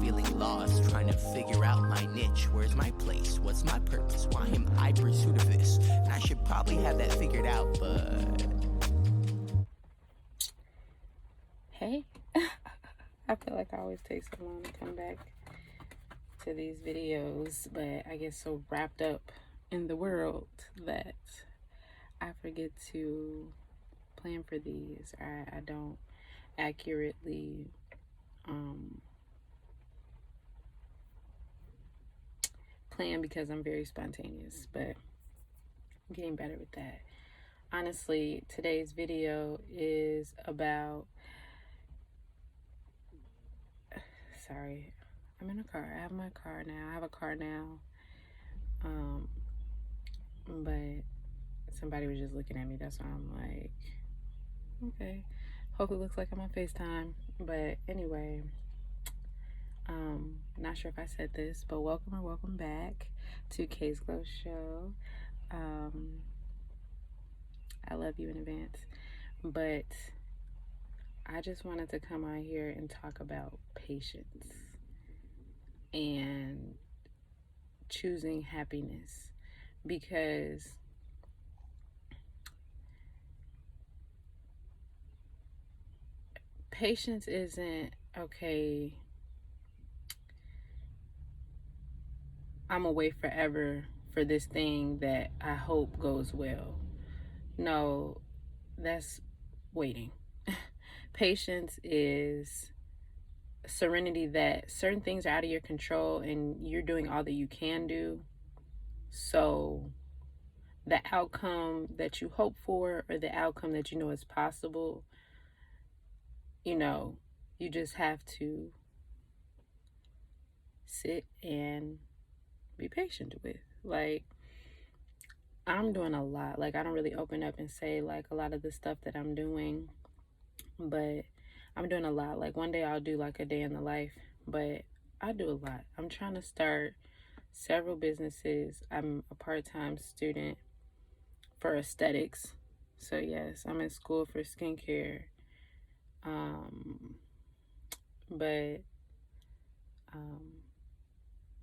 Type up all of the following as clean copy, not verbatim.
feeling lost, trying to figure out my niche. Where's my place? What's my purpose? Why am I pursuit of this? And I should probably have that figured out, but... Hey, I feel like I always take so long to come back to these videos, but I get so wrapped up in the world that I forget to plan for these. I don't accurately plan because I'm very spontaneous, but I'm getting better with that. Honestly, today's video is about... Sorry, I'm in a car. I have my car now. I have a car now. But somebody was just looking at me. That's why I'm like, okay. Hope it looks like I'm on FaceTime. But anyway, not sure if I said this, but welcome back to K's Glo Show. I love you in advance. But I just wanted to come out here and talk about patience and choosing happiness, because patience isn't, okay, I'm gonna wait forever for this thing that I hope goes well. No, that's waiting. Patience is serenity that certain things are out of your control and you're doing all that you can do. So the outcome that you hope for, or the outcome that you know is possible, you know, you just have to sit and be patient with. Like, I'm doing a lot. Like, I don't really open up and say like a lot of the stuff that I'm doing, but I'm doing a lot. Like, one day I'll do like a day in the life, but I do a lot. I'm trying to start several businesses. I'm a part-time student for aesthetics. So yes, I'm in school for skincare. But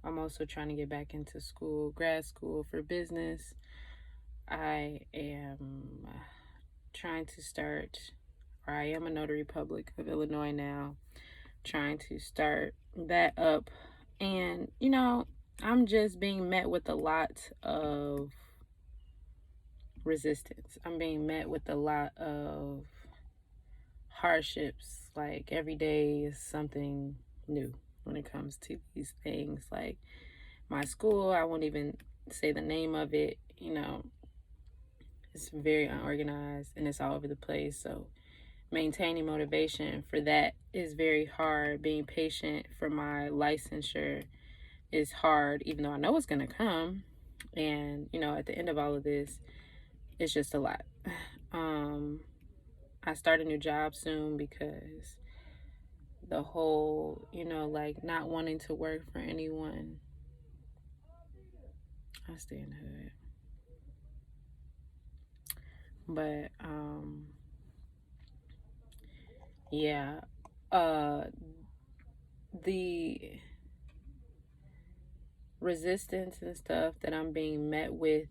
I'm also trying to get back into school, grad school for business. I am trying to start, or I am a notary public of Illinois now, trying to start that up. And, you know, I'm just being met with a lot of resistance. I'm being met with a lot of hardships. Like, every day is something new when it comes to these things. Like, my school, I won't even say the name of it, you know, it's very unorganized and it's all over the place. So maintaining motivation for that is very hard. Being patient for my licensure is hard, even though I know it's going to come. And, you know, at the end of all of this, it's just a lot. I start a new job soon because the whole, you know, like, not wanting to work for anyone. I stay in the hood. But, yeah, the resistance and stuff that I'm being met with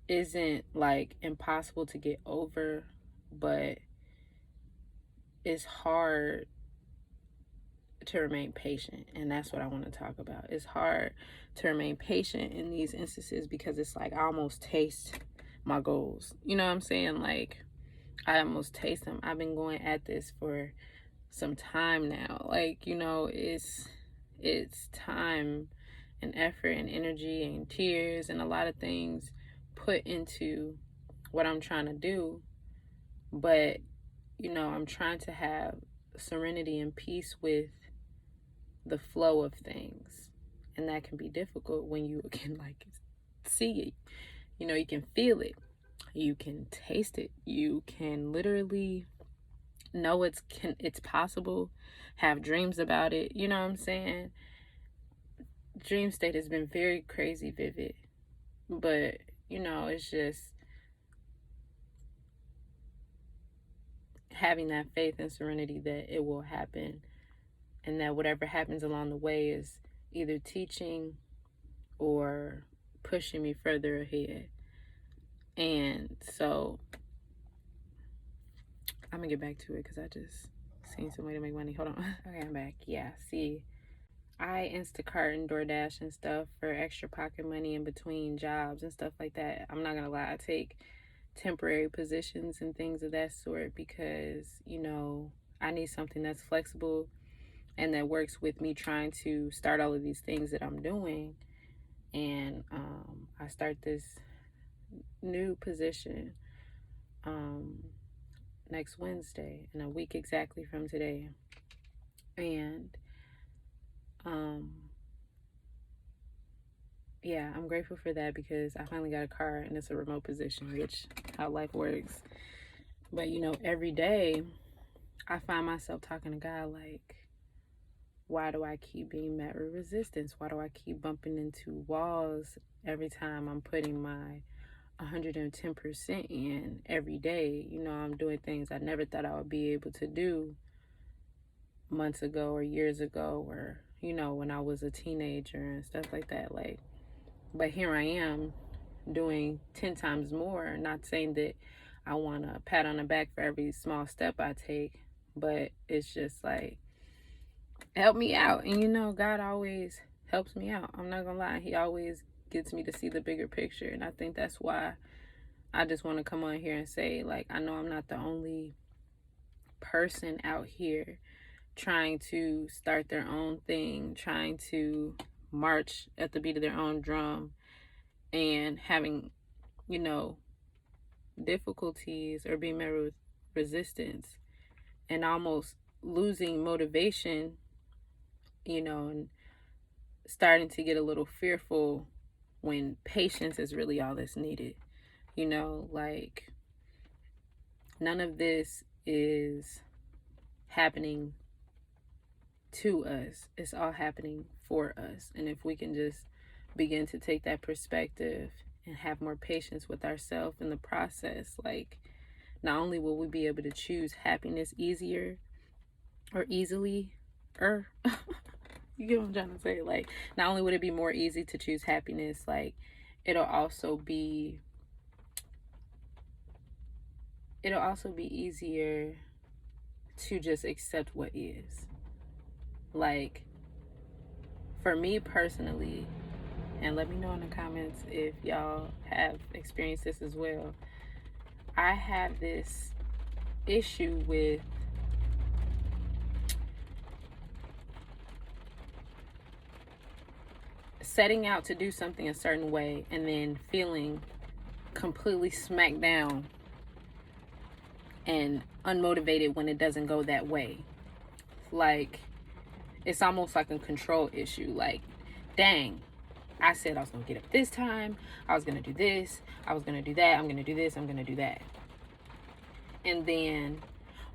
isn't like impossible to get over, but it's hard to remain patient. And that's what I want to talk about. It's hard to remain patient in these instances because it's like I almost taste my goals. You know what I'm saying? Like, I almost taste them. I've been going at this for some time now. Like, you know, it's time and effort and energy and tears and a lot of things put into what I'm trying to do. But, you know, I'm trying to have serenity and peace with the flow of things. And that can be difficult when you can like see it. You know, you can feel it. You can taste it. You can literally know it's possible, have dreams about it. You know what I'm saying? Dream state has been very crazy vivid, but, you know, it's just having that faith and serenity that it will happen and that whatever happens along the way is either teaching or pushing me further ahead. And so I'm gonna get back to it because I just seen some way to make money. Hold on. Okay, I'm back. Yeah, see, I Instacart and DoorDash and stuff for extra pocket money in between jobs and stuff like that. I'm not gonna lie, I take temporary positions and things of that sort because, I need something that's flexible and that works with me trying to start all of these things that I'm doing. And I start this new position next Wednesday, in a week exactly from today. And yeah, I'm grateful for that because I finally got a car and it's a remote position, which how life works. But every day I find myself talking to God like, why do I keep being met with resistance? Why do I keep bumping into walls every time I'm putting my 110% in every day? I'm doing things I never thought I would be able to do months ago or years ago, or when I was a teenager and stuff like that. Like, but here I am doing 10 times more. Not saying that I want a pat on the back for every small step I take, but it's just like, help me out. And God always helps me out. I'm not gonna lie, he always gets me to see the bigger picture. And I think that's why I just want to come on here and say, like, I know I'm not the only person out here trying to start their own thing, trying to march at the beat of their own drum, and having, difficulties or being met with resistance and almost losing motivation, and starting to get a little fearful when patience is really all that's needed. Like, none of this is happening to us. It's all happening for us. And if we can just begin to take that perspective and have more patience with ourselves in the process, like, not only will we be able to choose happiness easier or easily, or you get what I'm trying to say? Like, not only would it be more easy to choose happiness, like, it'll also be easier to just accept what is. Like, for me personally, and let me know in the comments if y'all have experienced this as well, I have this issue with setting out to do something a certain way and then feeling completely smacked down and unmotivated when it doesn't go that way. Like, it's almost like a control issue. Like, dang, I said I was going to get up this time, I was going to do this, I was going to do that, I'm going to do this, I'm going to do that. And then,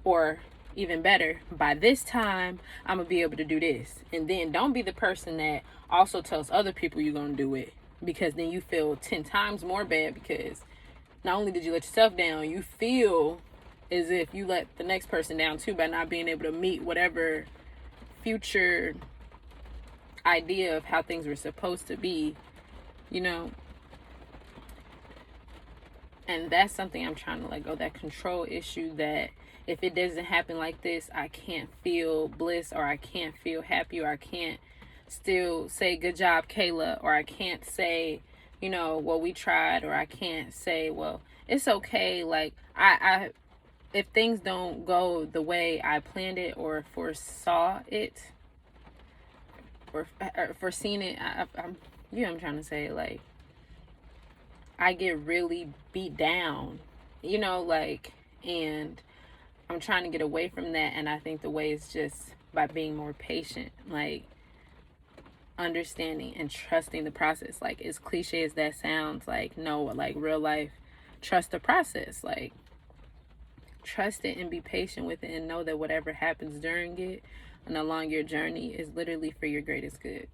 or even better, by this time, I'm going to be able to do this. And then don't be the person that also tells other people you're going to do it, because then you feel 10 times more bad, because not only did you let yourself down, you feel as if you let the next person down too by not being able to meet whatever future idea of how things were supposed to be, And that's something I'm trying to let go, that control issue, that if it doesn't happen like this, I can't feel bliss, or I can't feel happy, or I can't still say, good job, Kayla, or I can't say, well, we tried, or I can't say, well, it's okay. Like, I if things don't go the way I planned it or foresaw it, or foreseen it, I'm, I'm trying to say, like, I get really beat down, like, and I'm trying to get away from that. And I think the way is just by being more patient, like, understanding and trusting the process. Like, as cliche as that sounds, like, no, like, real life, trust the process. Like, trust it and be patient with it, and know that whatever happens during it and along your journey is literally for your greatest good.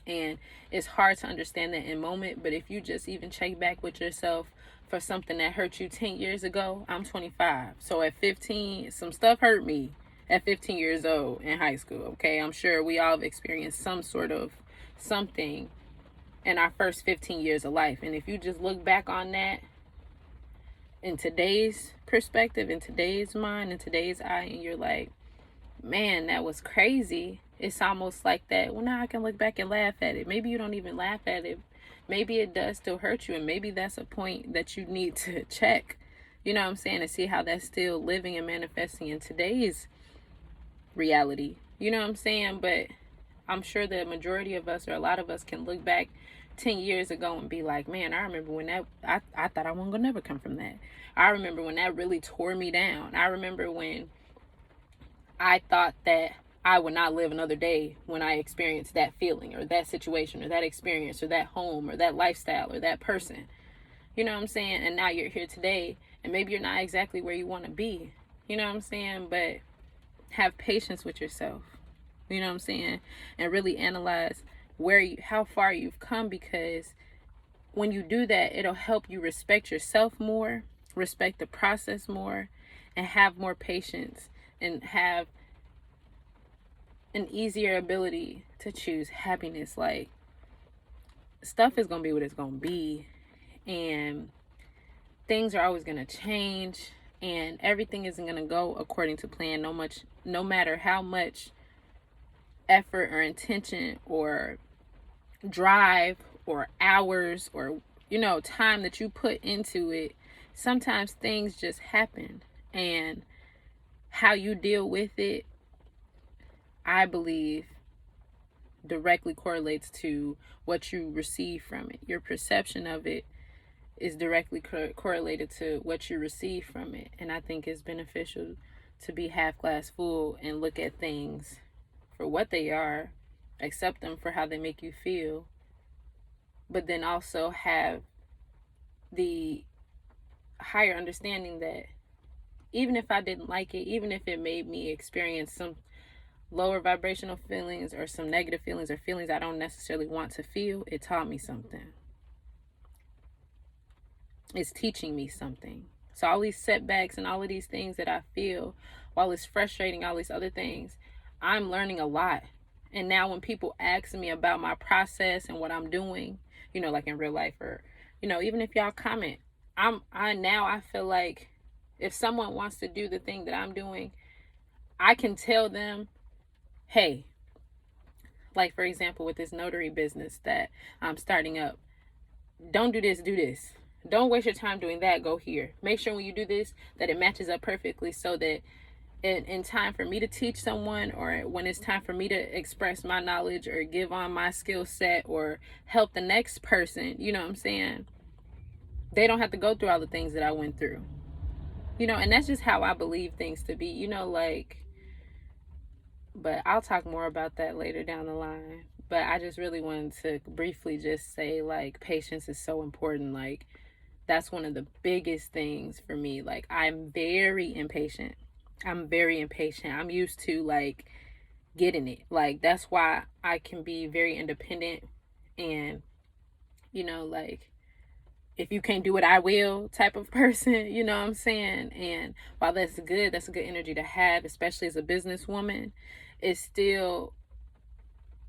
And it's hard to understand that in moment, but if you just even check back with yourself for something that hurt you 10 years ago, I'm 25. So at 15, some stuff hurt me. at 15 years old in high school. Okay, I'm sure we all have experienced some sort of something in our first 15 years of life. And if you just look back on that in today's perspective, in today's mind, in today's eye, and you're like, man, that was crazy. It's almost like that. Well, now I can look back and laugh at it. Maybe you don't even laugh at it. Maybe it does still hurt you. And maybe that's a point that you need to check, you know what I'm saying, to see how that's still living and manifesting in today's reality. You know what I'm saying? But I'm sure the majority of us, or a lot of us, can look back 10 years ago and be like, man, I remember when that, I thought I wasn't going to never come from that. I remember when that really tore me down. I remember when I thought that I would not live another day when I experienced that feeling or that situation or that experience or that home or that lifestyle or that person. You know what I'm saying? And now you're here today, and maybe you're not exactly where you want to be. You know what I'm saying? But have patience with yourself. You know what I'm saying? And really analyze how far you've come, because when you do that, it'll help you respect yourself more, respect the process more, and have more patience, and have an easier ability to choose happiness. Like, stuff is going to be what it's going to be, and things are always going to change, and everything isn't going to go according to plan, no matter how much effort or intention or drive or hours or time that you put into it. Sometimes things just happen, and how you deal with it, I believe, directly correlates to what you receive from it. Your perception of it is directly correlated to what you receive from it. And I think it's beneficial to be half glass full and look at things for what they are, accept them for how they make you feel, but then also have the higher understanding that even if I didn't like it, even if it made me experience some lower vibrational feelings or some negative feelings or feelings I don't necessarily want to feel, it taught me something. It's teaching me something. So all these setbacks and all of these things that I feel, while it's frustrating, all these other things, I'm learning a lot. And now when people ask me about my process and what I'm doing, like in real life, or, even if y'all comment, I feel like if someone wants to do the thing that I'm doing, I can tell them, hey, like for example, with this notary business that I'm starting up, don't do this, do this. Don't waste your time doing that, go here. Make sure when you do this that it matches up perfectly, so that in time for me to teach someone, or when it's time for me to express my knowledge or give on my skill set or help the next person, you know what I'm saying, they don't have to go through all the things that I went through. And that's just how I believe things to be, but I'll talk more about that later down the line. But I just really wanted to briefly just say, like, patience is so important. Like, that's one of the biggest things for me. Like, I'm very impatient. I'm used to, like, getting it. Like, that's why I can be very independent and, like, if you can't do it, I will type of person, you know what I'm saying? And while that's a good energy to have, especially as a businesswoman, it's still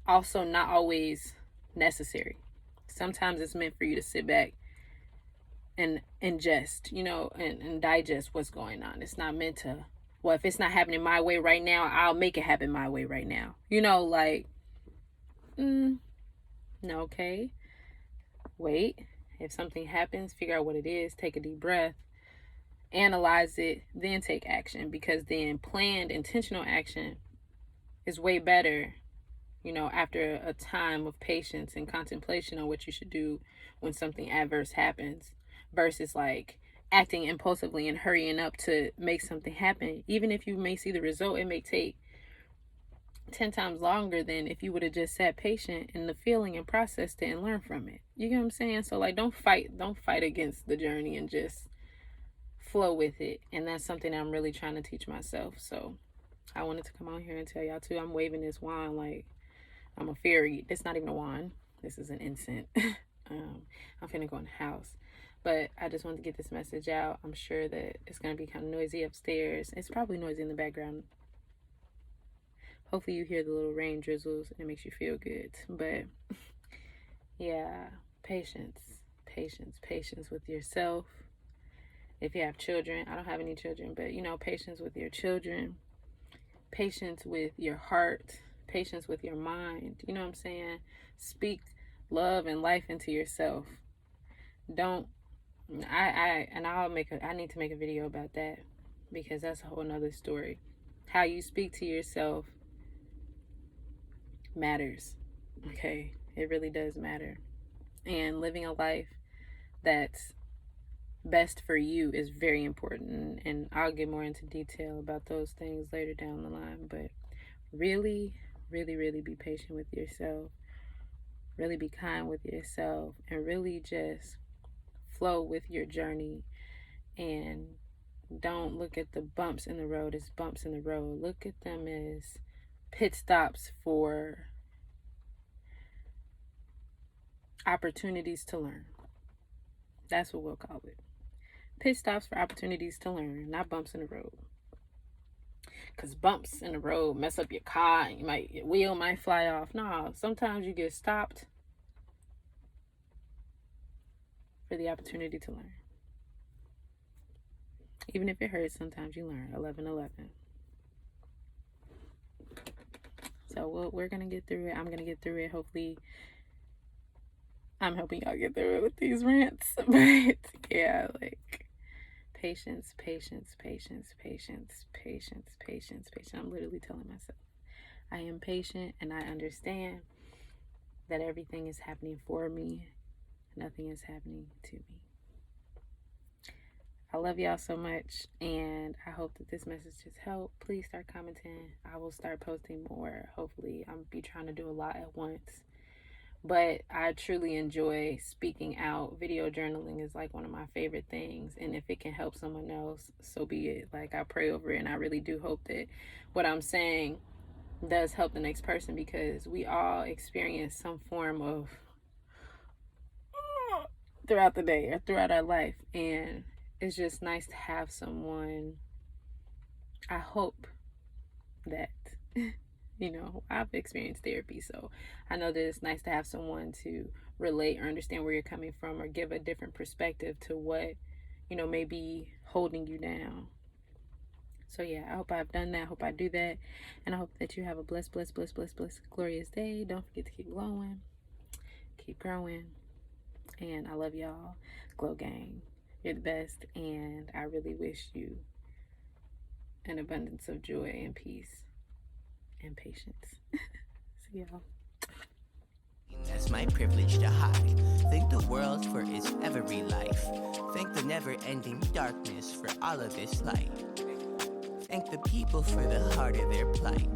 also not always necessary. Sometimes it's meant for you to sit back and ingest, and digest what's going on. It's not meant to, well, if it's not happening my way right now, I'll make it happen my way right now. Like, no, okay. Wait. If something happens, figure out what it is, take a deep breath, analyze it, then take action. Because then planned, intentional action is way better, after a time of patience and contemplation on what you should do when something adverse happens, versus like acting impulsively and hurrying up to make something happen. Even if you may see the result, it may take 10 times longer than if you would have just sat patient in the feeling and processed it and learned from it. You get what I'm saying? So like, don't fight against the journey, and just flow with it. And that's something I'm really trying to teach myself. So I wanted to come on here and tell y'all too. I'm waving this wand like I'm a fairy. It's not even a wand. This is an incense. I'm finna go in the house. But I just wanted to get this message out. I'm sure that it's going to be kind of noisy upstairs. It's probably noisy in the background Hopefully you hear the little rain drizzles and it makes you feel good. But yeah, patience, patience with yourself. If you have children, I don't have any children, but patience with your children, patience with your heart, patience with your mind. You know what I'm saying? Speak love and life into yourself. Don't I need to make a video about that, because that's a whole nother story. How you speak to yourself matters. Okay? It really does matter. And living a life that's best for you is very important. And I'll get more into detail about those things later down the line. But really, really, really be patient with yourself. Really be kind with yourself. And really just flow with your journey. And don't look at the bumps in the road as bumps in the road. Look at them as pit stops for opportunities to learn. That's what we'll call it. Pit stops for opportunities to learn, not bumps in the road. Because bumps in the road mess up your car and your wheel might fly off. No, sometimes you get stopped for the opportunity to learn. Even if it hurts, sometimes you learn. 11-11. So we're going to get through it. I'm going to get through it. Hopefully, I'm helping y'all get through it with these rants. But yeah, like patience, patience, patience, patience, patience, patience, patience. I'm literally telling myself I am patient, and I understand that everything is happening for me. Nothing is happening to me. I love y'all so much, and I hope that this message just helped. Please start commenting. I will start posting more. Hopefully, I'll be trying to do a lot at once. But I truly enjoy speaking out. Video journaling is like one of my favorite things. And if it can help someone else, so be it. Like, I pray over it, and I really do hope that what I'm saying does help the next person, because we all experience some form of throughout the day or throughout our life. And it's just nice to have someone. I hope that I've experienced therapy, so I know that it's nice to have someone to relate or understand where you're coming from, or give a different perspective to what may be holding you down. So yeah, I hope I've done that. I hope I do that, and I hope that you have a blessed, glorious day. Don't forget to keep glowing, keep growing, and I love y'all. Glow Gang, you're the best, and I really wish you an abundance of joy and peace and patience. See y'all. That's my privilege to hide. Thank the world for its every life. Thank the never-ending darkness for all of this light. Thank the people for the heart of their plight.